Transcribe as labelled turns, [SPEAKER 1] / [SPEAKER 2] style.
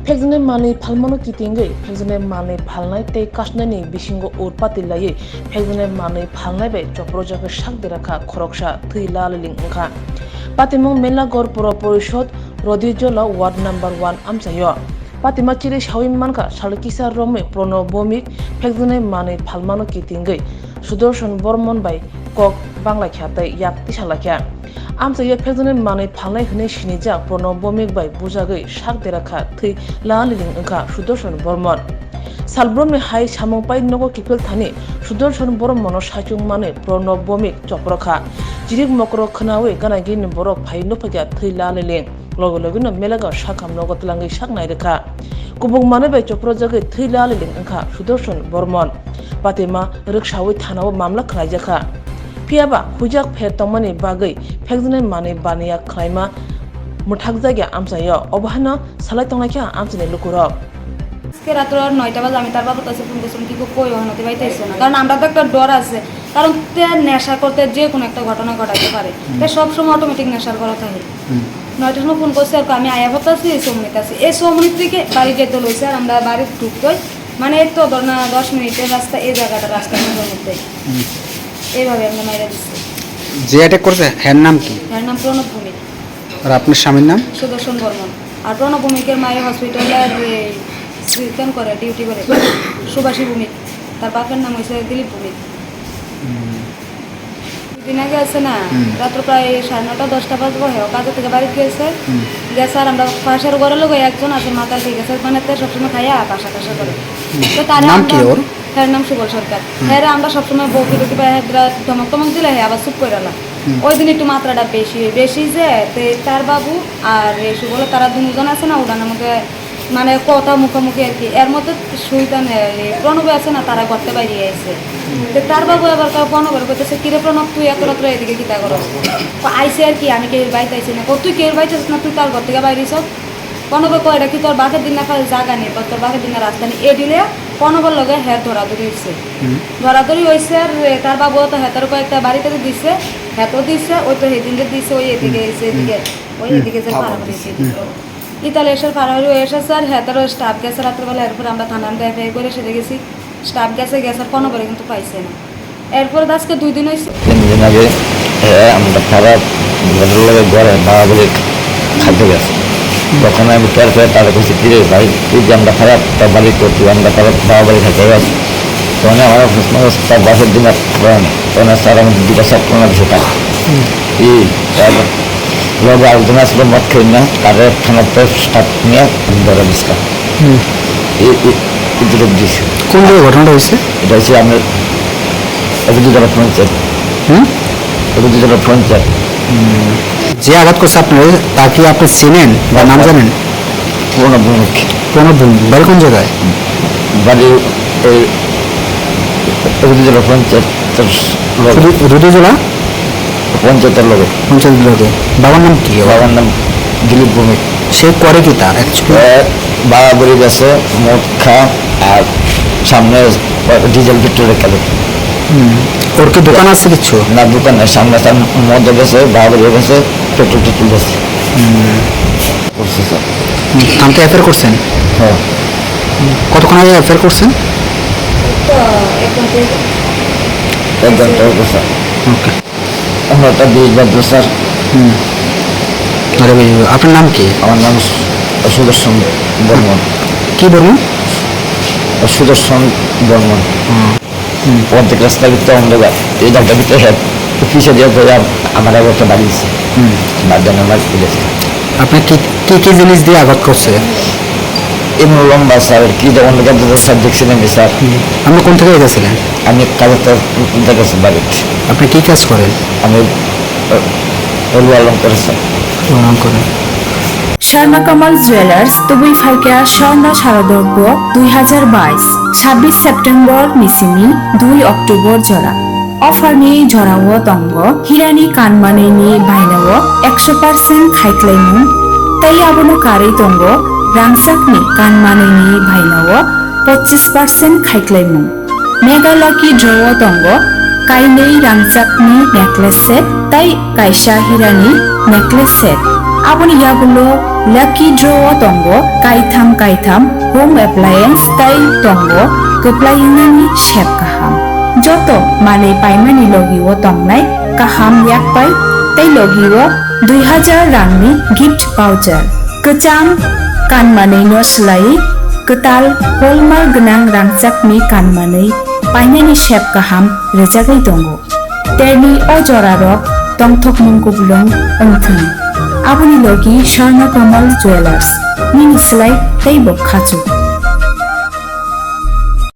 [SPEAKER 1] Pexne mani palmano kitingai, pexne mani palnai te kasnani bishingo urpatilaye, pexne mani palnai be choprojaka shakderaka khoroksha thuilaling ngkha. Patimong Mela Gor Pura Porishod Rodijola Ward number 1 Amsayo. Patima Chiri Shawim Manka Shalkisa Rome Prono Bomik Pexne mani palmano kitingai, Sudarshan Bormon by Kok Bangla Khatai Yak Tishalakya. Amsaye pexne mani palnai hne shinija Prono Bomik by Bujagai Shakderaka Thui Laling ngkha Sudarshan Bormon. Salbromni hai samongpai nogo kipel thani Sudarshan Bormon Shachung mane Prono Bomik Choprokha. Jirik mokro khnawe ganagi ni borok phai no phagya Thui Laling. Logo no Melaga Shakam Nogo Tlangi Shaknai Reka. Kubung Manabe Chopro Jagay Thui Laling Ngkha Sudarshan Bormon. Patima Rikshawi Thanawa Mamla Khrajaka. Piaba Hujak Phe Tomani Bagay Pexne mani Bania Klaima Muthakjagya Amsayo Obhana Salai Tonglakya Amsine Lukurok.
[SPEAKER 2] আজকে রাত 9টা বাজে আমি তার বাবার কাছে phone করেছিলাম কি কই হতে পাইতেছে না কারণ আমরা তো একটা ডর আছে কারণ তে নেশা করতে যে কোনো একটা ঘটনা ঘটাতে পারে তাই সব সময় অটোমেটিক নেশার করা থাকে 9টার সময় ফোন করছে আর আমি আয়া বলতাছি এই সমনিতে আছে এই সমনিত থেকে বাড়ি যেতে লইছে আর আমরা বাড়ি ঢুকতই মানে তো ধরনা 10 মিনিটের রাস্তা এই জায়গাটা রাস্তার মধ্যে এইভাবে আমরা মাইরা দিচ্ছি
[SPEAKER 3] যে অ্যাটাক করছে এর নাম কি
[SPEAKER 2] এর নাম প্রণব ভূমিক
[SPEAKER 3] আর আপনার স্বামীর নাম
[SPEAKER 2] সুদর্শন বর্মন আর প্রণব ভূমিকের মায়ের হসপিটালে সিস্টেম করে ডিউটি করে সুভাষী ভূমিক তার বাপের নাম হয়েছে দিলীপ ভূমিক দিন আগে আছে না রাত্র প্রায় 9:30 10টা বাজবো কাজে থেকে বাড়ি গিয়েছে গেছে আর আমরা পাশের ঘরে লোক একজন আছে মাতাল ঠিক আছে মানে সবসময় খাইয়া পাশা পাশা করে তো তার নাম কি ওর তার নাম সুবল সরকার হ্যাঁ আমরা সবসময় বউকে টুকি পাই ধমক টমক দিলে আবার চুপ করে এলাম ওই দিন একটু মাত্রাটা বেশি যে তার বাবু আর সুবল তারা দুজন আছে না উড়ানোর মধ্যে মানে কথা মুখোমুখি আর কি এর মধ্যে সুইতান প্রণব আছে না তারা করতে বাইরে আছে তার বাবু আবার প্রণবের করতেছে কিরে প্রণব তুই এত রাত্রে এদিকে কিতা করো আইসে আর কি আমি কেউ বাইতে আইসি না তুই কেউ বাইতে না তুই তার ঘর থেকে বাইরে সব প্রণবে কয় এটা কি তোর বাঘের দিন না জায়গা নেই তোর বাঘের দিন রাস্তা নেই এ দিলে প্রণবের লগে হ্যাঁ ধরাধরি হয়েছে আর তার বাবু তো হেতার কয়েকটা বাড়িতে দিচ্ছে হেতো দিচ্ছে ওই তো সেদিন দিচ্ছে ওই এদিকে এসে এদিকে ওই এদিকে যে পাড়া দিচ্ছে ইতালি এসে পাড়াবাড়ি হয়ে এসেছে আর হেতারও স্টাফ গেছে রাত্রেবেলা এরপর আমরা থানার এফআই করে সেরে গেছি স্টাফ গ্যাসের কোনো করে কিন্তু পাইছে না এরপরে আজকে 2 দিন হয়েছে
[SPEAKER 4] 3 দিন আগে আমরা খারাপ ঘরে বাবা বলে খাদ্য গেছে তখন আমি তার তারা বলছি কিরে ভাই তুই যে আমরা খারাপ তার বাড়ি করছি আমরা খারাপ বাবা বাড়ি খাইতে গেছি তখন আমার তার বাসের দিন তখন স্যার আমি 2টা সব কোনো দিচ্ছে টাকা লগে আলোচনা আসলে মদ খেয়ে না তাদের থানার তো স্টাফ নিয়ে ধরে দিচ্ছিলাম এই দুটো দিয়েছে
[SPEAKER 3] কোন জায়গায় ঘটনাটা হয়েছে
[SPEAKER 4] এটা হচ্ছে আপনার অবধিজলা পঞ্চায়েত অবধিজলা পঞ্চায়েত
[SPEAKER 3] যে আঘাত করছে আপনার তা কি আপনি চেনেন বা নাম জানেন
[SPEAKER 4] প্রণব ভূমিক
[SPEAKER 3] বাড়ি কোন জায়গায়
[SPEAKER 4] বাড়ি এই অবধিজলা পঞ্চায়েত
[SPEAKER 3] রুদিজলা
[SPEAKER 4] পঞ্চায়েতের লোক
[SPEAKER 3] বাবার নাম কি
[SPEAKER 4] বাবার নাম দিলীপ ভূমিক
[SPEAKER 3] সে করে কি তা
[SPEAKER 4] বাবা বলে গেছে মদ খা আর সামনে ডিজেল পেট্রোলের কালে
[SPEAKER 3] ওর কি দোকান আছে কিছু
[SPEAKER 4] না দোকান নেই সামনে তার মদ গেছে বাবা বলে গেছে পেট্রোল টেট্রোল গেছে করছে স্যার
[SPEAKER 3] আপনি অ্যাফেয়ার করছেন
[SPEAKER 4] হ্যাঁ
[SPEAKER 3] কতক্ষণ আগে অ্যাফেয়ার করছেন
[SPEAKER 4] এক ঘন্টা করছে
[SPEAKER 3] ওকে
[SPEAKER 4] আমরা একটা 20 বাদ স্যার
[SPEAKER 3] আপনার নাম কি
[SPEAKER 4] আমার নাম সুদর্শন বর্মন
[SPEAKER 3] কি বলুন
[SPEAKER 4] সুদর্শন বর্মন প্রত্যেক রাস্তার ভিতরে অন্ধকার এই জায়গাটার ভিতরে পিছিয়ে দিয়ে করে আমার আগে একটা বাড়িয়েছে বাড়ির আমার খুলেছে
[SPEAKER 3] আপনার কি কি জিনিস দিয়ে আঘাত করছে
[SPEAKER 4] এমন লম্বা স্যার কি অন্ধকার স্যার দেখছিলেন স্যার
[SPEAKER 3] আপনি কোন থেকে গেছিলেন
[SPEAKER 4] আমি কাজের দেখেছি বাড়িতে
[SPEAKER 3] আপনি কি কাজ করেন
[SPEAKER 4] আমি অলম করে স্যার
[SPEAKER 3] নাম করেন
[SPEAKER 5] স্বর্ণ কমল জুয়েলার্স তুবুই ফাইকা স্বর্ণ শারদর্ঘ 2022 26 সেপ্টেম্বর মিসিনি 2 অক্টোবর জরা অফার নিয়ে ঝরাও তঙ্গ হিরানি কানমানে নিয়ে বাইনাও 100% খাইক্লাইমু তাই আবনো কারে তঙ্গ রাংসাকনি কানমানে নিয়ে বাইনাও 25% খাইক্লাইমু মেগালাকি ড্রও তঙ্গ কাইনেই রাংসাকনি নেকলেস সেট তাই কাইসা হিরানি নেকলেস সেট আপনি ইয়াগুলো Lucky draw tongo kaitham home appliance tai tongo keplainani shep kaham. Joto mane paimani logiwo tongnai kaham yakpai tai logiwo 2000 rangni gift voucher. Kecam kanmanei no selai ketal hallmark genang rangchakni kanmanei painani shep kaham rejagai tongo. Terni o jorarok tongthokmung kublung engthung. Aboni logi Sharna Kamal Jewelers. Mini selai tai bok khachu.